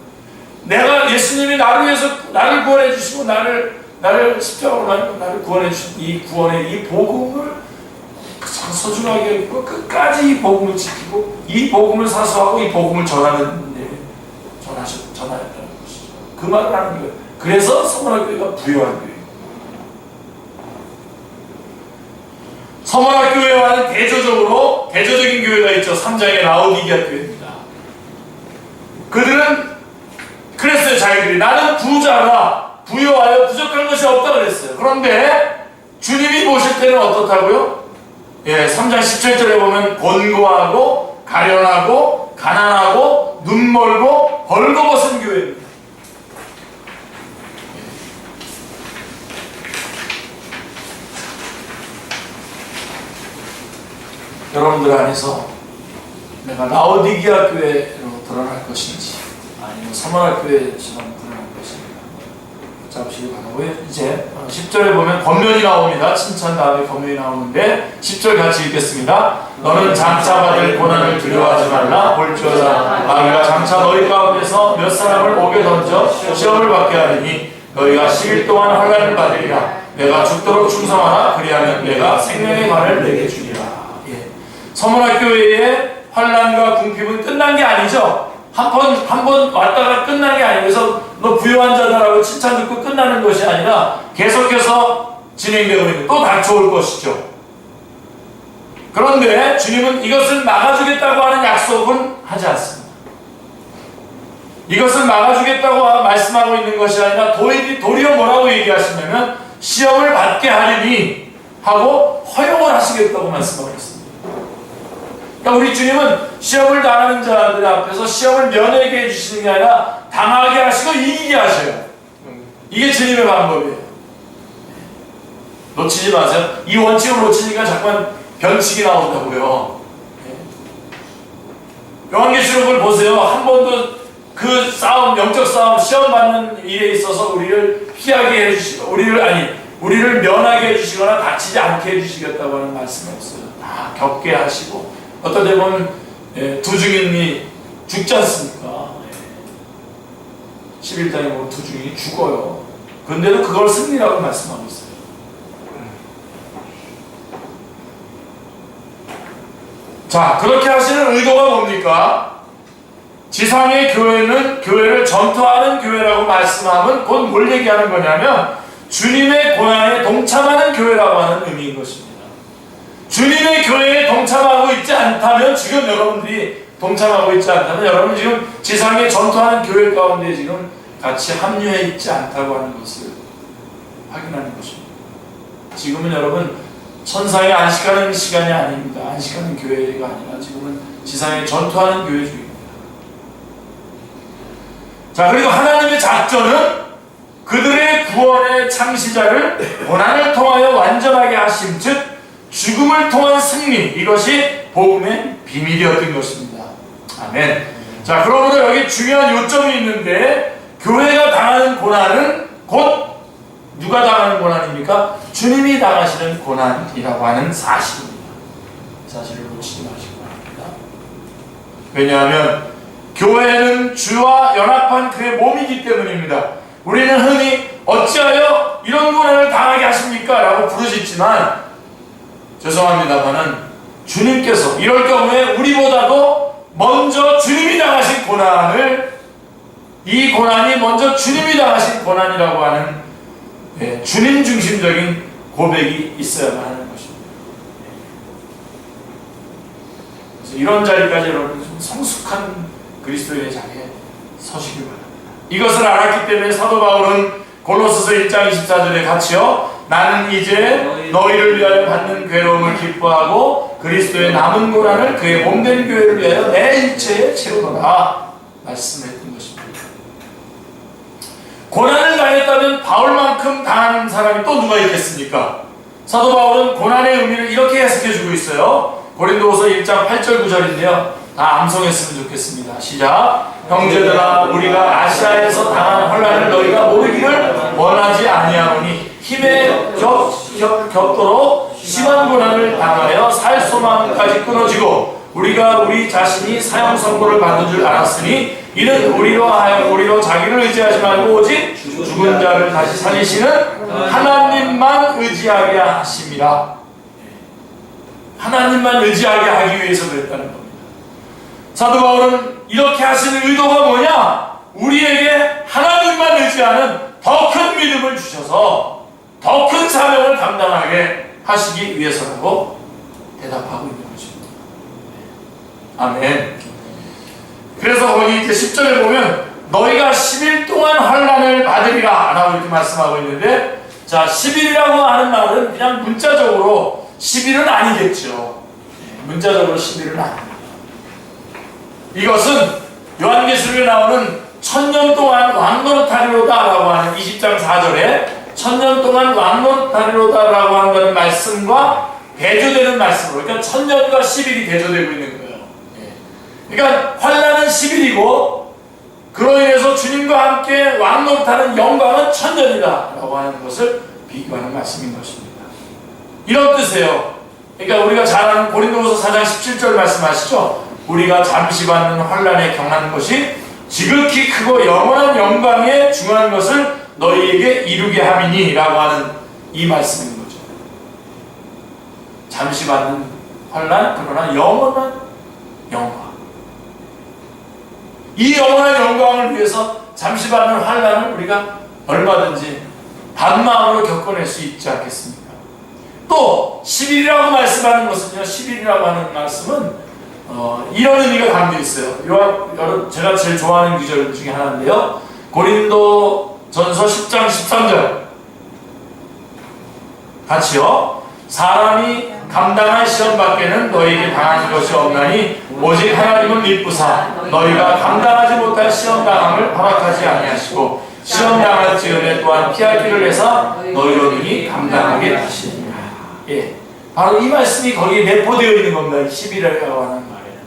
내가 예수님이 나를 위해서 나를 구원해 주시고 나를 십자가로 나를 구원해 주신 이 구원의 이 복음을 가장 소중하게 여기고 끝까지 이 복음을 지키고 이 복음을 사수하고 이 복음을 전하였다는 것이죠. 그 말을 하는 거예요. 그래서 서문학교회가 부여한 교회예요. 서문학교회와는 대조적인 교회가 있죠. 3장의 라오디게아 교회입니다. 그들은 그랬어요. 자기들이 나는 부자라 부여하여 부족한 것이 없다 그랬어요. 그런데 주님이 보실 때는 어떻다고요? 3장 17절에 보면 곤고하고 가련하고 가난하고 눈멀고 벌거벗은 교회입니다. 여러분들 안에서 내가 라오디게아 교회로 드러날 것인지 아니면 서문학 교회처럼 드러날 것인지 잡으시기 바라고요. 이제 10절에 보면 권면이 나옵니다. 칭찬 다음에 권면이 나오는데 10절 같이 읽겠습니다. 너는 장차 받을 고난을 두려워하지 말라. 볼지어다 마귀가 장차 너희 가운데서 몇 사람을 옥에 던져 시험을 받게 하리니 너희가 10일 동안 환난을 받으리라. 내가 죽도록 충성하라. 그리하면 내가 생명의 말을 내게 주리라. 서문학교회의 환난과 궁핍은 끝난 게 아니죠. 한 번 왔다가 끝난 게 아니고, 그래서 너 부유한 자다라고 칭찬 듣고 끝나는 것이 아니라 계속해서 진행되고 있는, 또 닥쳐올 것이죠. 그런데 주님은 이것을 막아주겠다고 하는 약속은 하지 않습니다. 이것을 막아주겠다고 말씀하고 있는 것이 아니라 도리어 뭐라고 얘기하시냐면 시험을 받게 하리니 하고 허용을 하시겠다고 말씀하고 있습니다. 그러니까 우리 주님은 시험을 당하는 자들 앞에서 시험을 면하게 해주시는 게 아니라 당하게 하시고 이기게 하셔요. 이게 주님의 방법이에요. 놓치지 마세요. 이 원칙을 놓치니까 자꾸만 변칙이 나온다고요. 요한계시록을 보세요. 한 번도 그 싸움, 영적 싸움, 시험 받는 일에 있어서 우리를 피하게 해주시고, 우리를 면하게 해주시거나 다치지 않게 해주시겠다고 하는 말씀이 없어요. 다 겪게 하시고, 어떤 데 보면 두 증인이 죽지 않습니까? 11장에 보면 두 증인이 죽어요. 그런데도 그걸 승리라고 말씀하고 있어요. 자, 그렇게 하시는 의도가 뭡니까? 지상의 교회를 전투하는 교회라고 말씀하면 곧 뭘 얘기하는 거냐면 주님의 고난에 동참하는 교회라고 하는 의미인 것입니다. 주님의 교회에 동참하고 있지 않다면, 지금 여러분들이 동참하고 있지 않다면 여러분 지금 지상에 전투하는 교회 가운데 지금 같이 합류해 있지 않다고 하는 것을 확인하는 것입니다. 지금은 여러분 천상에 안식하는 시간이 아닙니다. 안식하는 교회가 아니라 지금은 지상에 전투하는 교회 중입니다. 자, 그리고 하나님의 작전은 그들의 구원의 창시자를 고난을 통하여 완전하게 하심, 즉 죽음을 통한 승리, 이것이 복음의 비밀이었던 것입니다. 아멘. 자, 그러므로 여기 중요한 요점이 있는데, 교회가 당하는 고난은 곧 누가 당하는 고난입니까? 주님이 당하시는 고난이라고 하는 사실입니다. 사실을 놓치지 마시기 바랍니다. 왜냐하면 교회는 주와 연합한 그의 몸이기 때문입니다. 우리는 흔히 어찌하여 이런 고난을 당하게 하십니까? 라고 부르짖지만, 죄송합니다만은 주님께서 이럴 경우에 우리보다도 먼저 주님이 당하신 고난을, 이 고난이 먼저 주님이 당하신 고난이라고 하는 주님 중심적인 고백이 있어야만 하는 것입니다. 그래서 이런 자리까지 여러분 좀 성숙한 그리스도의 자리에 서시길 바랍니다. 이것을 알았기 때문에 사도 바울은 골로새서 1장 24절에 같이요, 나는 이제 너희를 위하여 받는 괴로움을 기뻐하고 그리스도의 남은 고난을 그의 몸된 교회를 위하여 내 일체에 채우노라 말씀했던 것입니다. 고난을 당했다면 바울만큼 당하는 사람이 또 누가 있겠습니까? 사도 바울은 고난의 의미를 이렇게 해석해주고 있어요. 고린도후서 1장 8절 9절인데요. 다 암송했으면 좋겠습니다. 시작. 형제들아, 우리가 아시아에서 당한 혼란을 너희가 모르기를 원하지 아니하노니 힘에 겹도록 심한 고난을 당하여 살 소망까지 끊어지고 우리가 우리 자신이 사형 선고를 받은 줄 알았으니 이는 우리로 자기를 의지하지 말고 오직 죽은 자를 다시 살리시는 하나님만 의지하게 하심이라. 하나님만 의지하게 하기 위해서 그랬다는 겁니다. 사도 바울은 이렇게 하시는 의도가 뭐냐? 우리에게 하나님만 의지하는 더 큰 믿음을 주셔서 더 큰 사명을 감당하게 하시기 위해서라고 대답하고 있는 것입니다. 아멘. 그래서 거기 이제 10절에 보면 너희가 10일 동안 환난을 받으리라 라고 이렇게 말씀하고 있는데, 자, 10일이라고 하는 말은 그냥 문자적으로 10일은 아니겠죠. 문자적으로 10일은 아닙니다. 이것은 요한계시록에 나오는 1000년 동안 왕노릇하리로다 라고 하는 20장 4절에 1000년 동안 왕노릇하리로다 라고 한다는 말씀과 대조되는 말씀으로, 그러니까 1000년과 10일이 대조되고 있는 거예요. 그러니까 환난은 10일이고 그로 인해서 주님과 함께 왕노릇하는 영광은 1000년이다 라고 하는 것을 비교하는 말씀인 것입니다. 이런 뜻이에요. 그러니까 우리가 잘 아는 고린도후서 4장 17절 말씀하시죠. 우리가 잠시 받는 환난에 경한 것이 지극히 크고 영원한 영광에 중요한 것을 너희에게 이루게 함이니 라고 하는 이 말씀인 거죠. 잠시 받는 환난, 그러나 영원한 영광. 이 영원한 영광을 위해서 잠시 받는 환난을 우리가 얼마든지 반마음으로 겪어낼 수 있지 않겠습니까? 또 10일이라고 말씀하는 것은요, 10일이라고 하는 말씀은 이런 의미가 담겨 있어요. 제가 제일 좋아하는 구절 중에 하나인데요, 고린도전서 10장 13절 같이요. 사람이 감당할 시험 밖에는 너희에게 당하는 것이 없나니 오직 하나님은 미쁘사 너희가 감당하지 못할 시험 당함을 허락하지 아니하시고 시험 당할 즈음에 또한 피할 길을 내사 너희로 능히 감당하게 하시니라. 예, 바로 이 말씀이 거기에 내포되어 있는 겁니다. 10일이라고 하는 말에는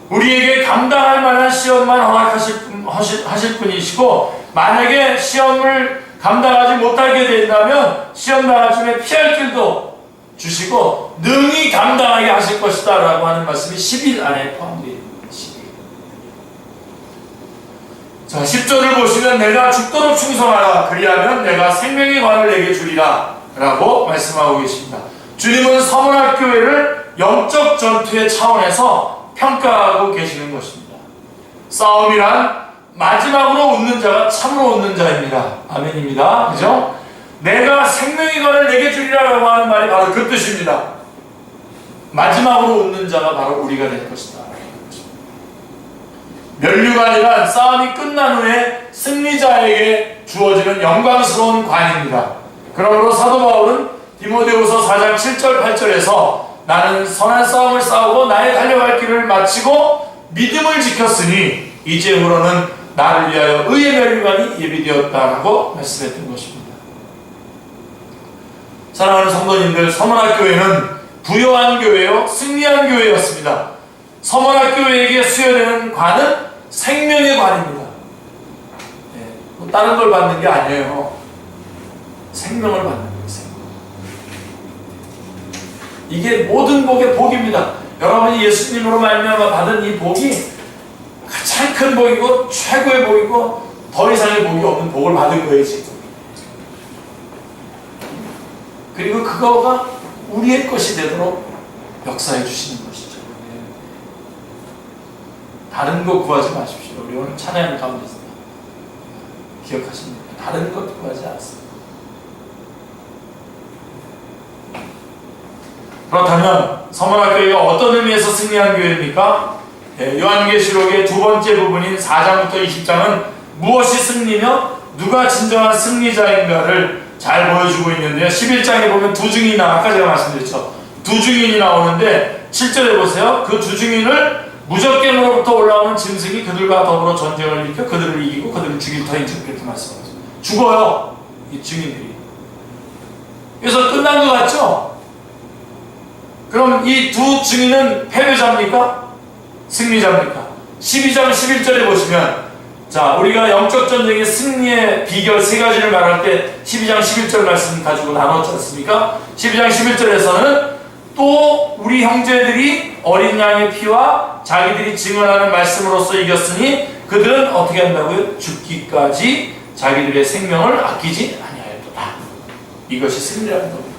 우리에게 감당할 만한 시험만 허락하실 분이시고, 만약에 시험을 감당하지 못하게 된다면 시험 당할 즈음에 피할 길도 주시고 능히 감당하게 하실 것이다 라고 하는 말씀이 10일 안에 포함되어 있는 것입니다. 자, 10절을 보시면 내가 죽도록 충성하라 그리하면 내가 생명의 관을 내게 주리라 라고 말씀하고 계십니다. 주님은 서문학교회를 영적 전투의 차원에서 평가하고 계시는 것입니다. 싸움이란 마지막으로 웃는 자가 참으로 웃는 자입니다. 아멘입니다. 그죠? 내가 생명의 관을 내게 주리라고 하는 말이 바로 그 뜻입니다. 마지막으로 웃는 자가 바로 우리가 될 것이다. 면류관이란 싸움이 끝난 후에 승리자에게 주어지는 영광스러운 관입니다. 그러므로 사도 바울은 디모데후서 4장 7절 8절에서 나는 선한 싸움을 싸우고 나의 달려갈 길을 마치고 믿음을 지켰으니 이제후로는 나를 위하여 의의 면류관이 예비되었다라고 말씀했던 것입니다. 사랑하는 성도님들, 서문학교회는 부요한 교회요 승리한 교회였습니다. 서문학교회에게 수여되는 관은 생명의 관입니다. 뭐 다른 걸 받는 게 아니에요. 생명을 받는 거예요. 생명. 이게 모든 복의 복입니다. 여러분이 예수님으로 말미암아 받은 이 복이 가장 큰 복이고 최고의 복이고 더 이상의 복이 없는 복을 받은 거예요 지금. 그리고 그거가 우리의 것이 되도록 역사해 주시는 것이죠. 다른 거 구하지 마십시오. 우리 오늘 찬양 가운데서 기억하십니까? 다른 것 구하지 않습니다. 그렇다면 서문학교회가 어떤 의미에서 승리한 교회입니까? 요한계시록의 두 번째 부분인 4장부터 20장은 무엇이 승리며 누가 진정한 승리자인가를 잘 보여주고 있는데요. 11장에 보면 두 증인이 아까 제가 말씀드렸죠. 두 증인이 나오는데 7절에 보세요. 그 두 증인을 무적갱으로부터 올라오는 짐승이 그들과 더불어 전쟁을 일으켜 그들을 이기고 그들을 죽일 터인 즉 그렇게 말씀하셨어요. 죽어요. 이 증인들이. 그래서 끝난 것 같죠? 그럼 이 두 증인은 패배자입니까? 승리자입니까? 12장 11절에 보시면, 자, 우리가 영적 전쟁의 승리의 비결 세 가지를 말할 때 12장 11절 말씀 가지고 나눴지 않습니까? 12장 11절에서는 또 우리 형제들이 어린 양의 피와 자기들이 증언하는 말씀으로써 이겼으니 그들은 어떻게 한다고요? 죽기까지 자기들의 생명을 아끼지 아니하였도다. 이것이 승리라는 겁니다.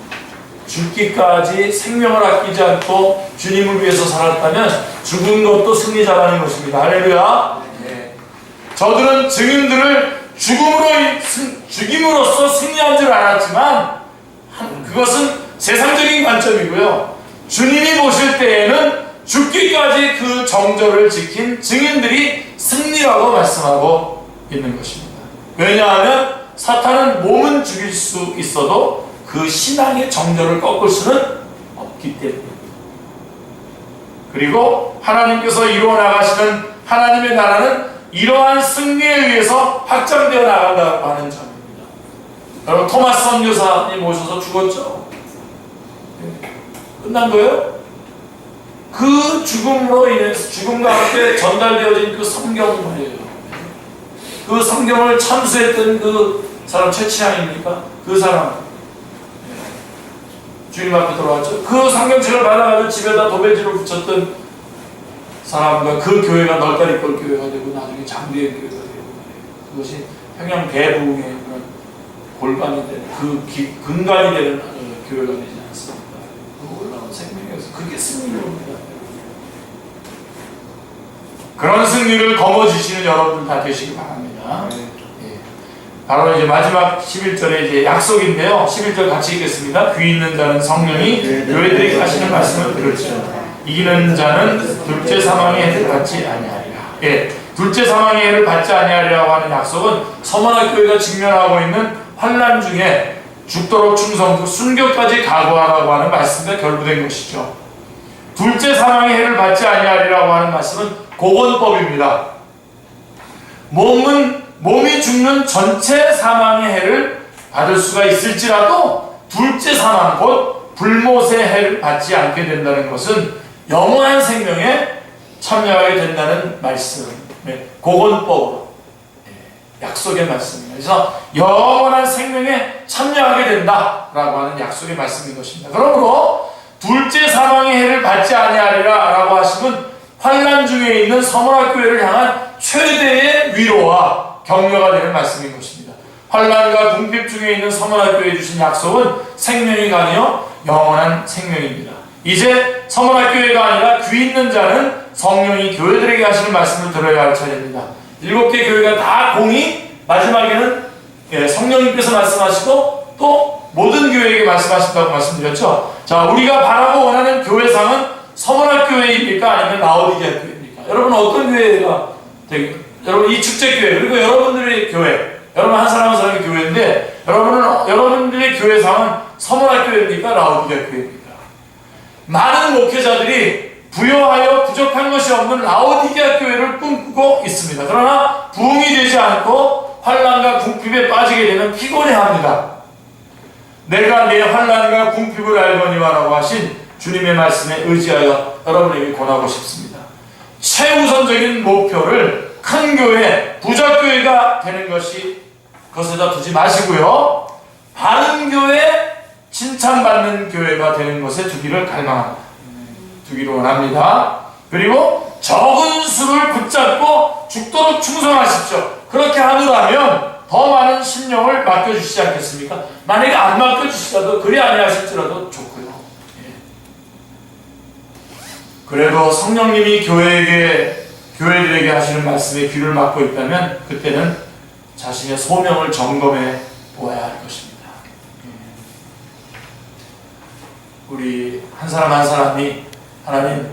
죽기까지 생명을 아끼지 않고 주님을 위해서 살았다면 죽은 것도 승리자라는 것입니다. 할렐루야. 네. 저들은 증인들을 죽임으로써 승리한 줄 알았지만 그것은 세상적인 관점이고요. 주님이 보실 때에는 죽기까지 그 정절을 지킨 증인들이 승리라고 말씀하고 있는 것입니다. 왜냐하면 사탄은 몸은 죽일 수 있어도 그 신앙의 정절을 꺾을 수는 없기 때문입니다. 그리고 하나님께서 이루어 나가시는 하나님의 나라는 이러한 승리에 의해서 확장되어 나간다고 하는 점입니다. 여러분, 토마스 선교사님 오셔서 죽었죠? 끝난 거예요? 그 죽음으로 인해서 죽음과 함께 전달되어진 그 성경 말이에요. 그 성경을 참수했던 그 사람 최치양입니까? 그 사람 주님 앞에 돌아왔죠. 그 성경책을 받아가지고 집에다 도배지로 붙였던 사람과 그 교회가 널다리꼴 교회가 되고 나중에 장대의 교회가 되고, 그것이 평양 대부흥의 그런 골반이 되는 그 근간이 되는 교회가 되지 않습니까? 그 올라온 생명이어서 그게 승리입니다. 그런 승리를 거머쥐시는 여러분들 다 되시기 바랍니다. 예. 바로 이제 마지막 11절에 이제 약속인데요. 11절 같이 읽겠습니다. 귀 있는 자는 성령이 교회들에게 하시는 말씀을 들을지어다. 이기는 자는 둘째 사망의 해를 받지 아니하리라. 예. 둘째 사망의 해를 받지 아니하리라고 하는 약속은 서머나 교회가 직면하고 있는 환난 중에 죽도록 충성, 순교까지 각오하라고 하는 말씀과 결부된 것이죠. 둘째 사망의 해를 받지 아니하리라고 하는 말씀은 고건법입니다. 몸이 죽는 전체 사망의 해를 받을 수가 있을지라도 둘째 사망, 곧 불못의 해를 받지 않게 된다는 것은 영원한 생명에 참여하게 된다는 말씀, 고건법으로 약속의 말씀입니다. 그래서 영원한 생명에 참여하게 된다라고 하는 약속의 말씀인 것입니다. 그러므로 둘째 사망의 해를 받지 아니하리라 라고 하시면 환난 중에 있는 서머나 교회를 향한 최대의 위로와 격려가 되는 말씀인 것입니다. 환난과 궁핍 중에 있는 서머나 교회에 주신 약속은 생명이 아니요 영원한 생명입니다. 이제 서머나 교회가 아니라 귀 있는 자는 성령이 교회들에게 하시는 말씀을 들어야 할 차례입니다. 7개 교회가 다 공히 마지막에는 성령님께서 말씀하시고 또 모든 교회에게 말씀하신다고 말씀드렸죠. 자, 우리가 바라고 원하는 교회상은 서머나 교회입니까? 아니면 라오디게아 교회입니까? 여러분 어떤 교회가 되겠 여러분 이 축제교회 그리고 여러분들의 교회, 여러분 한 사람 한 사람의 교회인데 여러분들의 교회상은 서머나 교회입니까? 라오디게아 교회입니까? 많은 목회자들이 부여하여 부족한 것이 없는 라오디게아 교회를 꿈꾸고 있습니다. 그러나 부흥이 되지 않고 환난과 궁핍에 빠지게 되면 피곤해합니다. 내가 내 환난과 궁핍을 알거니와라고 하신 주님의 말씀에 의지하여 여러분에게 권하고 싶습니다. 최우선적인 목표를 큰 교회, 부자교회가 되는 것에다 두지 마시고요. 바른 교회, 칭찬받는 교회가 되는 것에 두기를 원합니다. 그리고 적은 수를 붙잡고 죽도록 충성하십시오. 그렇게 하노라면 더 많은 심령을 맡겨주시지 않겠습니까? 만약에 안 맡겨주시더라도 그리 아니하실지라도 좋고요. 그래도 성령님이 교회들에게 하시는 말씀에 귀를 막고 있다면 그때는 자신의 소명을 점검해 보아야 할 것입니다. 우리 한 사람 한 사람이 하나님,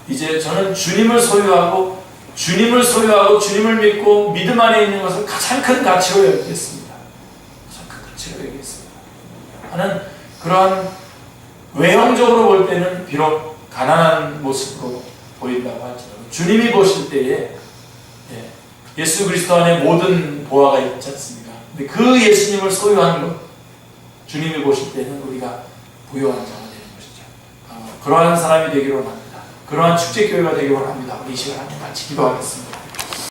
이제 저는 주님을 소유하고 주님을 믿고 믿음 안에 있는 것을 가장 큰 가치로 여기겠습니다. 가장 큰 가치로 여기겠습니다. 하는 그러한 외형적으로 볼 때는 비록 가난한 모습으로 보인다고 할지라도 주님이 보실 때에 예수 그리스도 안에 모든 보화가 있지 않습니까? 근데 그 예수님을 소유하는 것, 주님이 보실 때는 우리가 부유한 자가 되는 것이죠. 그러한 사람이 되기를 원합니다. 그러한 축제교회가 되기를 원합니다. 우리 이 시간 같이 기도하겠습니다.